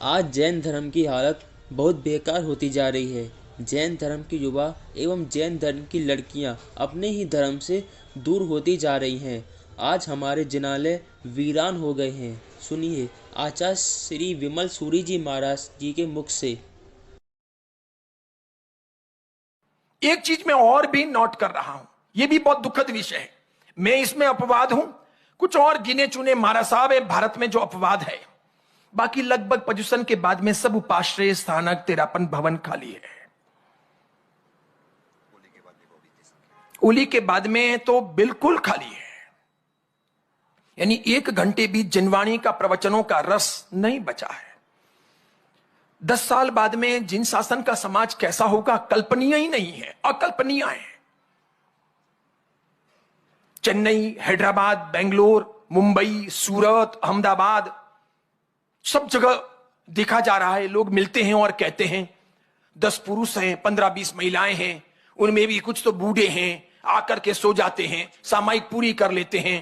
आज जैन धर्म की हालत बहुत बेकार होती जा रही है। जैन धर्म के युवा एवं जैन धर्म की लड़कियां अपने ही धर्म से दूर होती जा रही हैं। आज हमारे जिनालय वीरान हो गए हैं। सुनिए आचार्य श्री विमल सूरी जी महाराज जी के मुख से। एक चीज मैं और भी नोट कर रहा हूं, यह भी बहुत दुखद विषय है। मैं इसमें अपवाद हूं, कुछ और गिने चुने महाराज साहब है भारत में जो अपवाद है। बाकी लगभग पर्यूषण के बाद में सब उपाश्रय स्थानक तेरापन भवन खाली है। होली के बाद में तो बिल्कुल खाली है। यानी 1 घंटे भी जिनवाणी का प्रवचनों का रस नहीं बचा है। 10 साल बाद में जिन शासन का समाज कैसा होगा कल्पनीय ही नहीं है, अकल्पनीय है। चेन्नई, हैदराबाद, बेंगलोर, मुंबई, सूरत, अहमदाबाद, सब जगह देखा जा रहा है। लोग मिलते हैं और कहते हैं 10 पुरुष हैं, 15-20 महिलाएं हैं, उनमें भी कुछ तो बूढ़े हैं, आकर के सो जाते हैं, सामायिक पूरी कर लेते हैं।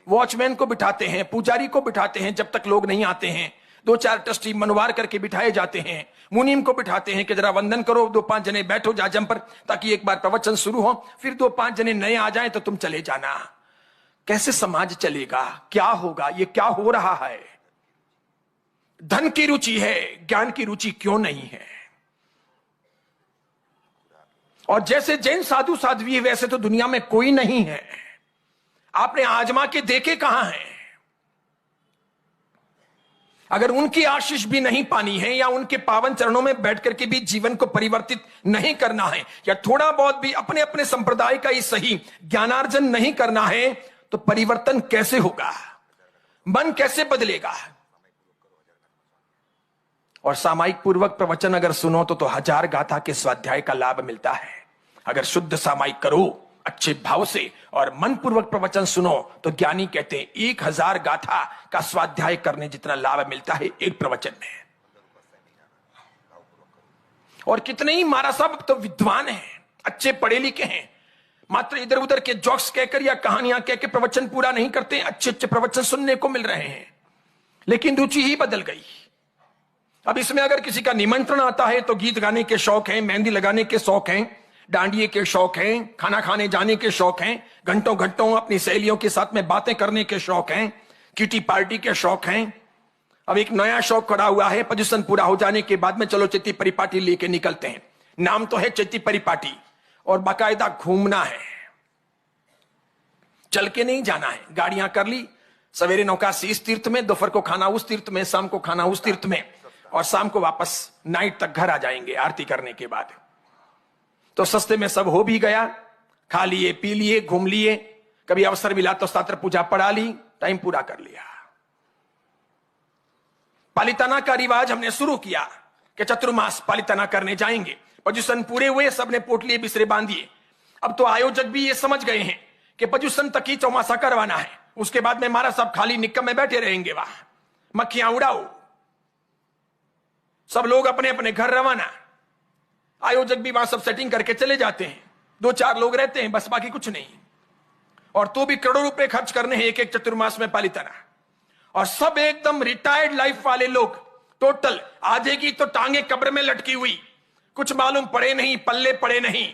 वॉचमैन को बिठाते हैं, पुजारी को बिठाते हैं, जब तक लोग नहीं आते हैं 2-4 ट्रस्टी मनवार करके बिठाए जाते हैं। मुनीम को बिठाते हैं कि जरा वंदन करो, 2-5 जने बैठो जाजम पर, ताकि एक बार प्रवचन शुरू हो, फिर 2-5 जने नए आ जाएं तो तुम चले जाना। कैसे समाज चलेगा? क्या होगा? ये क्या हो रहा है? धन की रुचि है, ज्ञान की रुचि क्यों नहीं है? और जैसे जैन साधु साध्वी है वैसे तो दुनिया में कोई नहीं है। आपने आजमा के देखे कहां हैं? अगर उनकी आशीष भी नहीं पानी है या उनके पावन चरणों में बैठ करके भी जीवन को परिवर्तित नहीं करना है, या थोड़ा बहुत भी अपने अपने संप्रदाय का ही सही ज्ञानार्जन नहीं करना है, तो परिवर्तन कैसे होगा? मन कैसे बदलेगा? और सामायिक पूर्वक प्रवचन अगर सुनो तो 1000 गाथा के स्वाध्याय का लाभ मिलता है। अगर शुद्ध सामायिक करो अच्छे भाव से और मन पूर्वक प्रवचन सुनो तो ज्ञानी कहते हैं 1000 गाथा का स्वाध्याय करने जितना लाभ मिलता है एक प्रवचन में। और कितने ही महाराज साहब तो विद्वान हैं, अच्छे पढ़े लिखे हैं, मात्र इधर उधर के जोक्स कहकर या कहानियां कह के प्रवचन पूरा नहीं करते, अच्छे अच्छे प्रवचन सुनने को मिल रहे हैं, लेकिन रुचि ही बदल गई। अब इसमें अगर किसी का निमंत्रण आता है तो गीत गाने के शौक हैं, मेहंदी लगाने के शौक हैं, डांडिये के शौक हैं, खाना खाने जाने के शौक हैं, घंटों घंटों अपनी सहेलियों के साथ में बातें करने के शौक हैं, किटी पार्टी के शौक हैं। अब एक नया शौक खड़ा हुआ है, पर्यूषण पूरा हो जाने के बाद में चलो चित्ती परिपाटी लेके निकलते हैं। नाम तो है चित्ती परिपाटी और बाकायदा घूमना है, चल के नहीं जाना है। गाड़ियां कर ली, सवेरे नौकासी इस तीर्थ में, दोपहर को खाना उस तीर्थ में, शाम को खाना उस तीर्थ में, और शाम को वापस नाइट तक घर आ जाएंगे आरती करने के बाद। तो सस्ते में सब हो भी गया, खा लिए, पी लिए, घूम लिए, कभी अवसर मिला तो स्तात्र पूजा पढ़ा ली, टाइम पूरा कर लिया। पालिताना का रिवाज हमने शुरू किया कि चतुर्मास पालिताना करने जाएंगे। पर्यूषण पूरे हुए, सबने पोटलिए बिसरे बांधिए। अब तो आयोजक भी ये समझ गए हैं कि पर्यूषण तक ही चौमासा करवाना है, उसके बाद में महाराज साहब खाली निक्कम में बैठे रहेंगे, वहां मक्खियां उड़ाओ, सब लोग अपने अपने घर रवाना। आयोजक भी वहां सब सेटिंग करके चले जाते हैं, 2-4 लोग रहते हैं बस, बाकी कुछ नहीं। और तो भी करोड़ों रुपए खर्च करने हैं एक एक चतुर्मास में पालिताना। और सब एकदम रिटायर्ड लाइफ वाले लोग, टोटल आधे की तो टांगे कब्र में लटकी हुई, कुछ मालूम पड़े नहीं, पल्ले पड़े नहीं,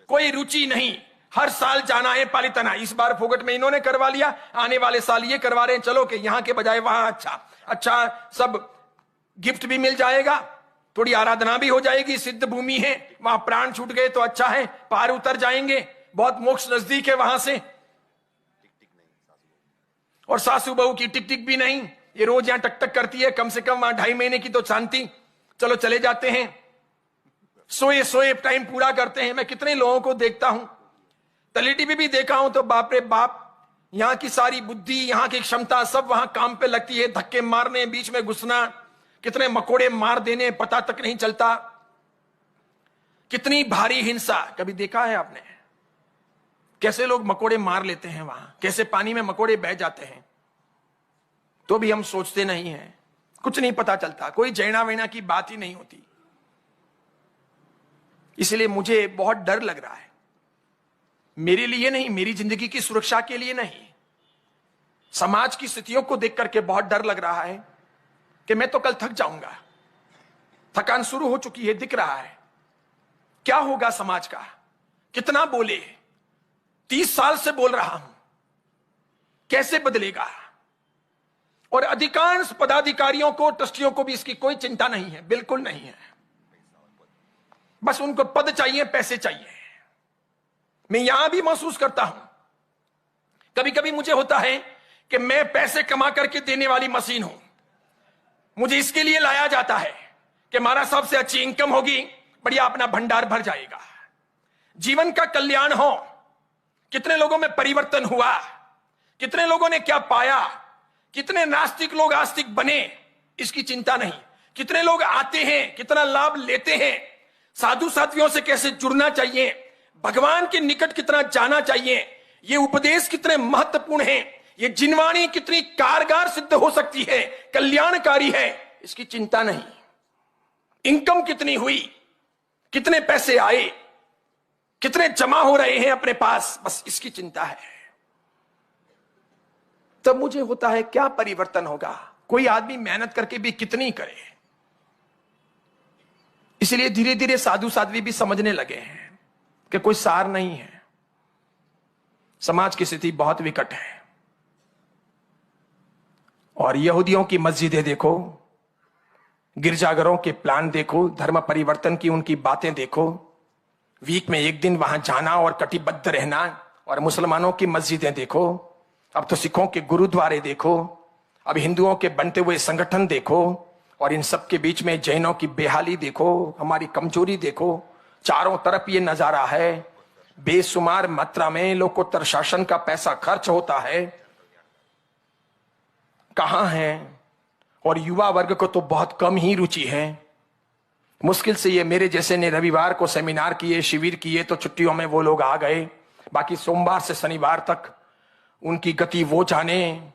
कोई रुचि नहीं। हर साल जाना है पालिताना, इस बार फोगट में इन्होंने करवा लिया, आने वाले साल ये करवा रहे हैं, चलो कि यहां के बजाय वहां अच्छा सब गिफ्ट भी मिल जाएगा, थोड़ी आराधना भी हो जाएगी, सिद्ध भूमि है, वहां प्राण छूट गए तो अच्छा है, पार उतर जाएंगे, बहुत मोक्ष नजदीक है वहां से। और सासू बहू की टिक टिक भी नहीं, ये रोज यहां टक टक करती है, कम से कम वहां 2.5 महीने की तो शांति। चलो चले जाते हैं, सोए सोए टाइम पूरा करते हैं। मैं कितने लोगों को देखता हूं, तलेटी भी देखा हूं, तो बाप रे बाप, यहां की सारी बुद्धि, यहां की क्षमता सब वहां काम पे लगती है, धक्के मारने, बीच में घुसना, कितने मकोड़े मार देने पता तक नहीं चलता, कितनी भारी हिंसा। कभी देखा है आपने कैसे लोग मकोड़े मार लेते हैं वहां, कैसे पानी में मकोड़े बह जाते हैं? तो भी हम सोचते नहीं हैं, कुछ नहीं पता चलता, कोई जैना वैना की बात ही नहीं होती। इसलिए मुझे बहुत डर लग रहा है, मेरे लिए नहीं, मेरी जिंदगी की सुरक्षा के लिए नहीं, समाज की स्थितियों को देख करके बहुत डर लग रहा है कि मैं तो कल थक जाऊंगा। थकान शुरू हो चुकी है, दिख रहा है। क्या होगा समाज का? कितना बोले? 30 साल से बोल रहा हूं, कैसे बदलेगा? और अधिकांश पदाधिकारियों को, ट्रस्टियों को भी इसकी कोई चिंता नहीं है, बिल्कुल नहीं है। बस उनको पद चाहिए, पैसे चाहिए। मैं यहां भी महसूस करता हूं, कभी कभी मुझे होता है कि मैं पैसे कमा करके देने वाली मशीन हूं। मुझे इसके लिए लाया जाता है कि महाराज साहब से अच्छी इनकम होगी, बढ़िया अपना भंडार भर जाएगा, जीवन का कल्याण हो। कितने लोगों में परिवर्तन हुआ, कितने लोगों ने क्या पाया, कितने नास्तिक लोग आस्तिक बने, इसकी चिंता नहीं। कितने लोग आते हैं, कितना लाभ लेते हैं, साधु साध्वियों से कैसे जुड़ना चाहिए, भगवान के निकट कितना जाना चाहिए, ये उपदेश कितने महत्वपूर्ण हैं, ये जिनवाणी कितनी कारगर सिद्ध हो सकती है, कल्याणकारी है, इसकी चिंता नहीं। इनकम कितनी हुई, कितने पैसे आए, कितने जमा हो रहे हैं अपने पास, बस इसकी चिंता है। तब मुझे होता है क्या परिवर्तन होगा? कोई आदमी मेहनत करके भी कितनी करे। इसलिए धीरे धीरे साधु साध्वी भी समझने लगे हैं कि कोई सार नहीं है, समाज की स्थिति बहुत विकट है। और यहूदियों की मस्जिदें देखो, गिरजाघरों के प्लान देखो, धर्म परिवर्तन की उनकी बातें देखो, वीक में एक दिन वहां जाना और कटिबद्ध रहना। और मुसलमानों की मस्जिदें देखो, अब तो सिखों के गुरुद्वारे देखो, अब हिंदुओं के बनते हुए संगठन देखो, और इन सब के बीच में जैनों की बेहाली देखो, हमारी कमजोरी देखो। चारों तरफ ये नजारा है, बेशुमार मात्रा में लोकोत्तर शासन का पैसा खर्च होता है। कहां है? और युवा वर्ग को तो बहुत कम ही रुचि है। मुश्किल से ये मेरे जैसे ने रविवार को सेमिनार किए, शिविर किए, तो छुट्टियों में वो लोग आ गए। बाकी सोमवार से शनिवार तक उनकी गति वो जाने।